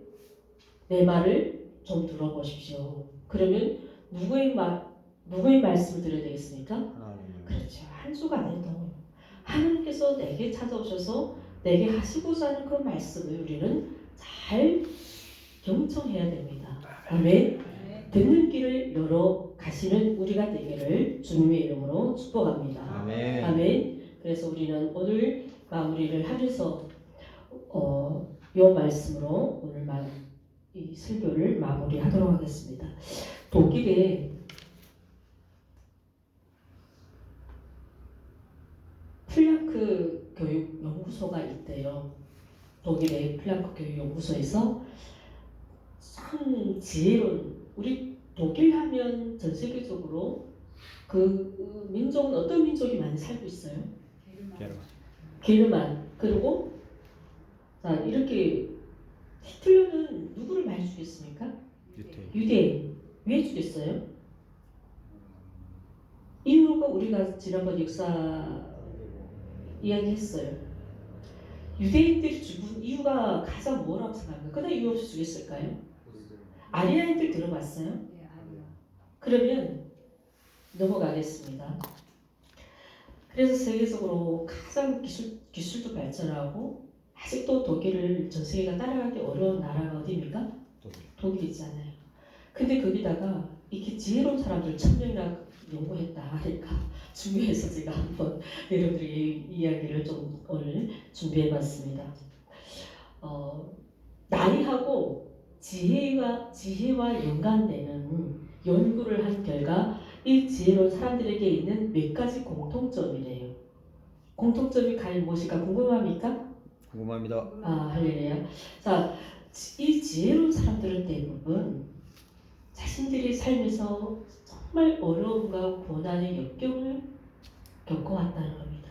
Speaker 1: 내 말을 좀 들어보십시오. 그러면 누구의 말씀을 들어야 되겠습니까?
Speaker 4: 하나님.
Speaker 1: 그렇죠. 한 수가 아니고 하나님께서 내게 찾아오셔서 내게 하시고자 하는 그 말씀을 우리는 잘 경청해야 됩니다. 아멘. 듣는 길을 열어 가시는 우리가 되기를 주님의 이름으로 축복합니다.
Speaker 4: 아멘.
Speaker 1: 아멘. 그래서 우리는 오늘 마무리를 하면서 이 말씀으로 오늘 이 설교를 마무리하도록 하겠습니다. 독일에 플랑크 교육 연구소가 있대요. 독일의 플랑크 교육 연구소에서 참 지혜로운 우리 독일 하면 전 세계적으로 그 민족은 어떤 민족이 많이 살고 있어요? 게르만. 그리고 자 이렇게 히틀러는 누구를 많이 죽였습니까? 유대인. 왜 죽였어요? 이유가 우리가 지난번 역사 이야기했어요. 유대인들이 죽은 이유가 가장 뭐라고 생각합니까? 그냥 이유 없이 죽였을까요? 아리아인들 들어봤어요?
Speaker 2: 네, 아니요.
Speaker 1: 그러면 넘어가겠습니다. 그래서 세계적으로 가장 기술도 발전하고 아직도 독일을 전 세계가 따라가기 어려운 나라가 어디입니까? 독일이잖아요. 근데 거기다가 이렇게 지혜로운 사람들 1000명이나 연구했다 하니까 중요해서 제가 한번 여러분들의 이야기를 좀 오늘 준비해봤습니다. 나이하고 지혜와 연관되는 연구를 한 결과 이 지혜로운 사람들에게 있는 몇 가지 공통점이래요. 공통점이 과연 무엇일까 궁금합니까?
Speaker 4: 궁금합니다.
Speaker 1: 할렐루야. 자, 이 지혜로운 사람들은 대부분 자신들이 삶에서 정말 어려움과 고난의 역경을 겪어왔다는 겁니다.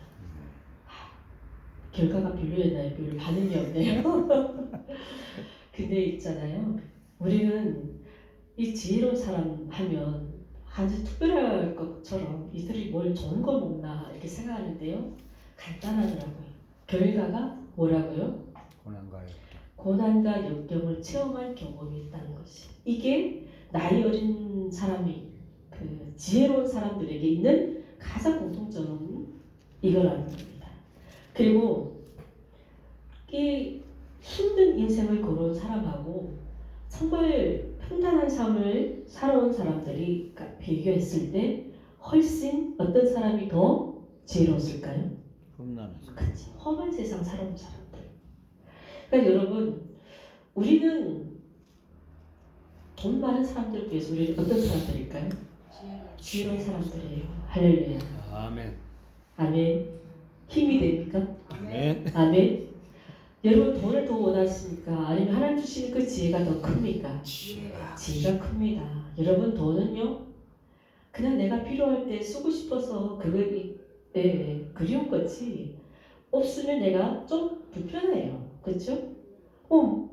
Speaker 1: 결과가 별로였나요? 별로 반응이 없네요. 근데 있잖아요. 우리는 이 지혜로운 사람 하면 아주 특별할 것처럼 이들이 뭘 좋은 거 먹나 이렇게 생각하는데요. 간단하더라고요. 결과가 뭐라고요? 고난과 역경을 체험한 경험이 있다는 것이. 이게 나이 어린 사람이 그 지혜로운 사람들에게 있는 가장 공통점은 이거라는 겁니다. 그리고 이 힘든 인생을 걸어온 사람하고 정말 평탄한 삶을 살아온 사람들이 비교했을 때 훨씬 어떤 사람이 더 지혜로웠을까요? 그치, 험한 세상 살아온 사람들. 그러니까 여러분 우리는 돈 많은 사람들을 비해서 우리는 어떤 사람들일까요? 지혜로운 사람들이에요. 할렐루야.
Speaker 4: 아멘.
Speaker 1: 아멘. 힘이 됩니까?
Speaker 4: 아멘.
Speaker 1: 아멘. 여러분 돈을 더 원하십니까? 아니면 하나님 주시는 그 지혜가 더 큽니까? 지혜가 큽니다. 여러분 돈은요 그냥 내가 필요할 때 쓰고 싶어서 그걸 그리운 거지 없으면 내가 좀 불편해요. 그렇죠?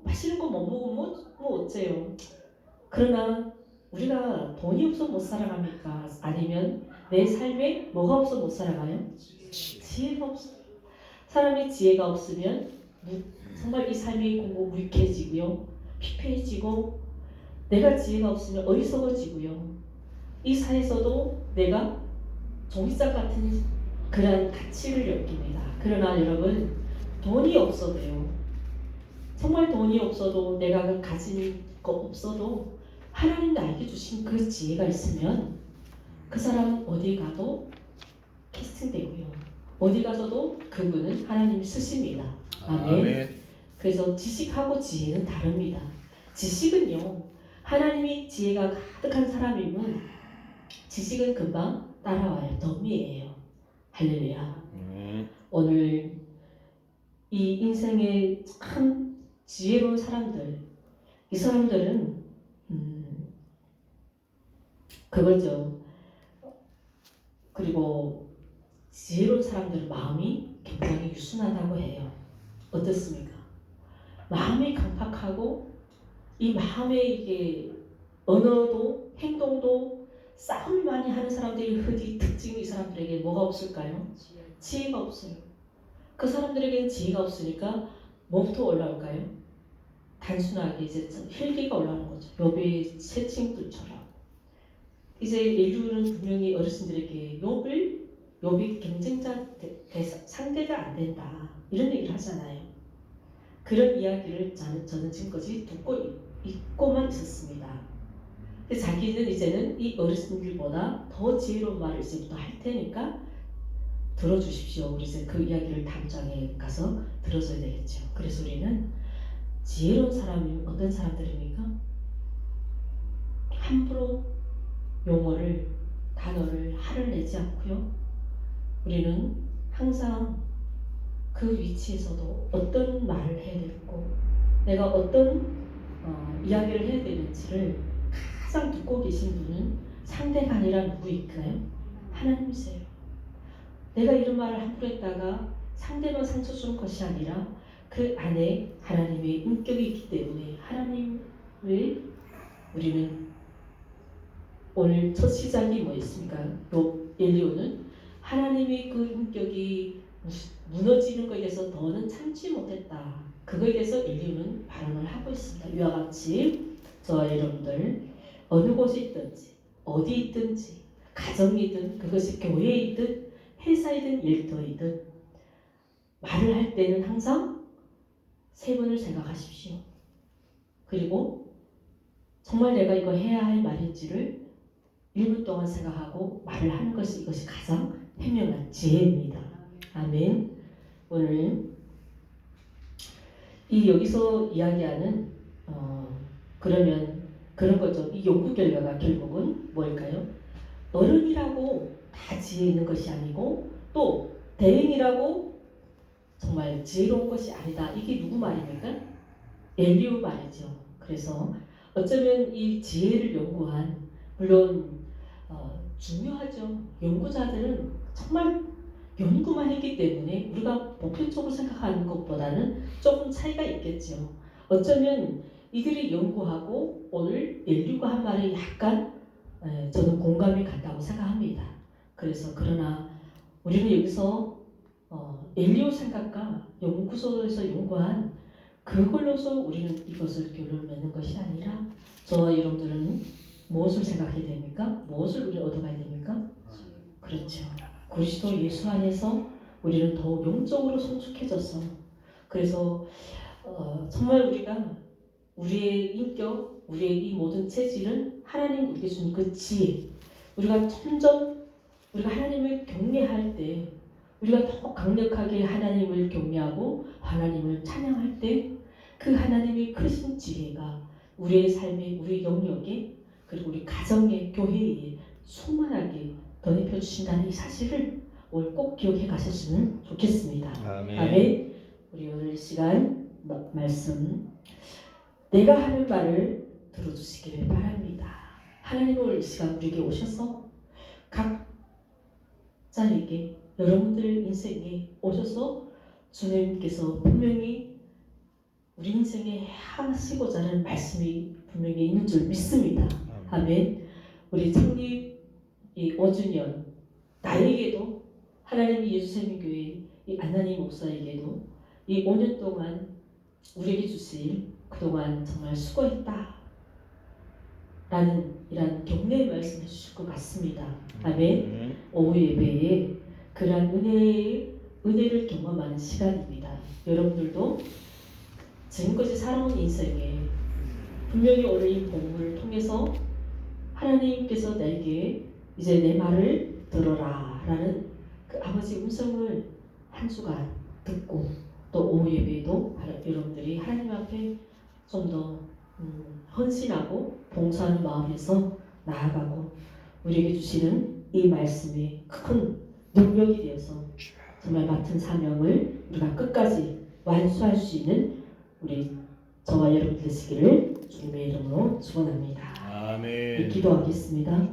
Speaker 1: 맛있는 거 못 먹으면 뭐 어째요? 그러나 우리가 돈이 없어 못 살아갑니까? 아니면 내 삶에 뭐가 없어 못 살아가요? 지혜가 없어. 사람이 지혜가 없으면 정말 이 삶이 무익해지고요, 피폐해지고, 내가 지혜가 없으면 어리석어지고요. 이 사회에서도 내가 종이짝 같은 그런 가치를 느낍니다. 그러나 여러분 돈이 없어도요, 정말 돈이 없어도 내가 가진 거 없어도 하나님 나에게 주신 그 지혜가 있으면 그 사람은 어디 가도 캐스팅되고요. 어디 가서도 그분은 하나님이 쓰십니다. 아멘. 그래서 지식하고 지혜는 다릅니다. 지식은요, 하나님이 지혜가 가득한 사람이면 지식은 금방 따라와요. 덤이에요. 할렐루야. 오늘 이 인생의 참 지혜로운 사람들, 이 사람들은 그거죠. 그리고 지혜로운 사람들은 마음이 굉장히 유순하다고 해요. 어떻습니까? 마음이 강팍하고 이 마음의 이게 언어도 행동도 싸움을 많이 하는 사람들이 흔히 특징이 이 사람들에게 뭐가 없을까요? 지혜가 없어요. 그 사람들에게는 지혜가 없으니까 뭐부터 올라올까요? 단순하게 이제 혈기가 올라오는 거죠. 욥의 채찍들처럼. 이제 인류는 분명히 어르신들에게 욥이 경쟁자 상대가 안 된다 이런 얘기를 하잖아요. 그런 이야기를 저는 지금까지 듣고만 있었습니다. 자기는 이제는 이 어르신들보다 더 지혜로운 말을 이제부터 할 테니까 들어주십시오. 우리 이제 그 이야기를 다음 장에 가서 들어줘야 되겠죠. 그래서 우리는 지혜로운 사람이 어떤 사람들입니까? 함부로 용어를, 단어를 할을 내지 않고요. 우리는 항상 그 위치에서도 어떤 말을 해야 되고 내가 어떤 이야기를 해야 되는지를 가장 듣고 계신 분은 상대가 아니라 누구일까요? 하나님이세요. 내가 이런 말을 함부로 했다가 상대만 상처 주는 것이 아니라 그 안에 하나님의 인격이 있기 때문에 하나님을 우리는 오늘 첫 시작이 뭐였습니까? 엘리야는 하나님의 그 인격이 무너지는 것에 대해서 너는 참지 못했다. 그거에 대해서 엘리야는 발언을 하고 있습니다. 이와 같이 저와 여러분들 어느 곳에 있든지 어디 있든지 가정이든 그것이 교회이든 회사이든 일터이든 말을 할 때는 항상 세 번을 생각하십시오. 그리고 정말 내가 이거 해야 할 말인지를 1분 동안 생각하고 말을 하는 것이 이것이 가장 현명한 지혜입니다. 아멘. 오늘 이 여기서 이야기하는 그러면 그런 거죠. 이 연구 결과가 결국은 뭘까요? 어른이라고 다 지혜 있는 것이 아니고 또 대인이라고 정말 지혜로운 것이 아니다. 이게 누구 말입니까? 엘리야 말이죠. 그래서 어쩌면 이 지혜를 연구한 물론 중요하죠. 연구자들은 정말 연구만 했기 때문에 우리가 보편적으로 생각하는 것보다는 조금 차이가 있겠죠. 어쩌면 이들이 연구하고 오늘 엘리야가 한 말에 약간 저는 공감이 간다고 생각합니다. 그래서 그러나 우리는 여기서 엘리야 생각과 연구소에서 연구한 그걸로서 우리는 이것을 결론을 맺는 것이 아니라 저와 여러분들은 무엇을 생각해야 됩니까? 무엇을 우리 얻어가야 됩니까? 그렇죠. 그리스도 예수 안에서 우리는 더욱 영적으로 성숙해져서 그래서 정말 우리가 우리의 인격, 우리의 이 모든 체질은 하나님 우리에게 준 그 지혜 우리가 점점 우리가 하나님을 경외할 때 우리가 더 강력하게 하나님을 경외하고 하나님을 찬양할 때 그 하나님의 크신 지혜가 우리의 삶에 우리 영역에 그리고 우리 가정에 교회에 충만하게 덧입혀 주신다는 이 사실을 오늘 꼭 기억해 가셨으면 좋겠습니다.
Speaker 4: 아멘.
Speaker 1: 아멘. 우리 오늘 이 시간 말씀 내가 하는 말을 들어주시기를 바랍니다. 하나님은 오늘 이 시간 우리에게 오셔서 각자에게 여러분들 인생에 오셔서 주님께서 분명히 우리 인생에 하시고자 하는 말씀이 분명히 있는 줄 믿습니다. 아멘. 우리 창립 이 5주년 나에게도 하나님이 예수생명교회 이 안나니 목사에게도 이 5년 동안 우리에게 주실 그동안 정말 수고했다 라는 이런 격려의 말씀 해주실 것 같습니다. 아멘. 오후 예배에 그러한 은혜를 경험하는 시간입니다. 여러분들도 지금까지 살아온 인생에 분명히 오늘 이 본문을 통해서 하나님께서 내게 이제 내 말을 들어라 라는 그 아버지 음성을 한 주간 듣고 또 오후 예배에도 여러분들이 하나님 앞에 좀 더 헌신하고 봉사하는 마음에서 나아가고 우리에게 주시는 이 말씀이 큰 능력이 되어서 정말 맡은 사명을 우리가 끝까지 완수할 수 있는 우리 저와 여러분 되시기를 주님의 이름으로 축원합니다.
Speaker 4: 아멘.
Speaker 1: 기도하겠습니다.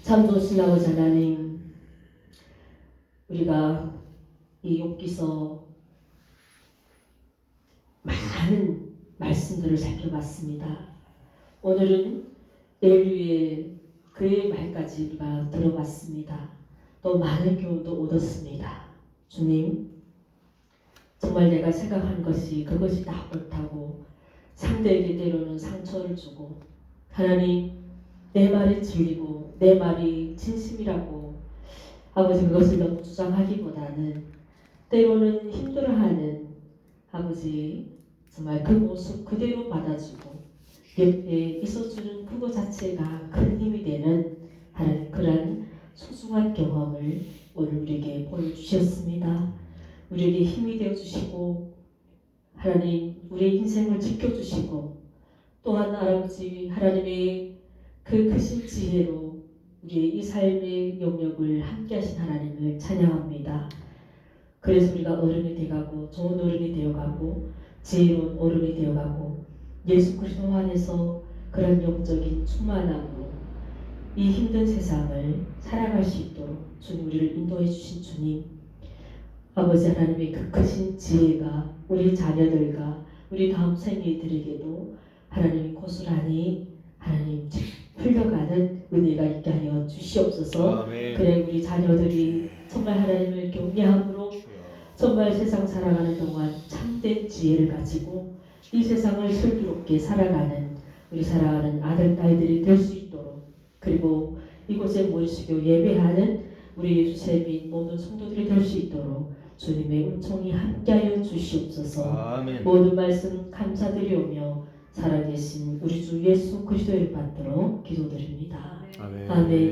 Speaker 1: 참 좋으신 아버지 하나님, 우리가 이 욥기서 많은 말씀들을 살펴봤습니다. 오늘은 엘류의 그의 말까지 우리가 들어봤습니다. 또 많은 교훈도 얻었습니다. 주님, 정말 내가 생각한 것이 그것이 다 옳다고 상대에게 때로는 상처를 주고 하나님 내 말이 진리고 내 말이 진심이라고 아버지 그것을 너무 주장하기보다는 때로는 힘들어하는 아버지 정말 그 모습 그대로 받아주고 옆에 있어주는 그것 자체가 큰 힘이 되는 하나님 그런 소중한 경험을 오늘 우리에게 보여주셨습니다. 우리에게 힘이 되어주시고 하나님 우리의 인생을 지켜주시고 또한 아버지 하나님의 그 크신 지혜로 우리의 이 삶의 영역을 함께 하신 하나님을 찬양합니다. 그래서 우리가 어른이 되어가고 좋은 어른이 되어가고 지혜로운 어른이 되어가고 예수 그리스도 안에서 그런 영적인 충만함으로 이 힘든 세상을 살아갈 수 있도록 주님 우리를 인도해 주신 주님 아버지 하나님의 그 크신 지혜가 우리 자녀들과 우리 다음 생애들에게도 하나님이 고스란히 하나님 흘려가는 은혜가 있게 하여 주시옵소서.
Speaker 4: 아멘.
Speaker 1: 그래 우리 자녀들이 정말 하나님을 경외함으로 정말 세상 살아가는 동안 참된 지혜를 가지고 이 세상을 슬기롭게 살아가는 우리 사랑하는 아들 딸들이 될 수 있도록 그리고 이곳에 모이시고 예배하는 우리 예수의 및 모든 성도들이 될 수 있도록 주님의 은총이 함께하여 주시옵소서.
Speaker 4: 아멘.
Speaker 1: 모든 말씀 감사드리오며 살아계신 우리 주 예수 그리스도를 받들어 기도드립니다.
Speaker 4: 아멘.
Speaker 1: 아멘.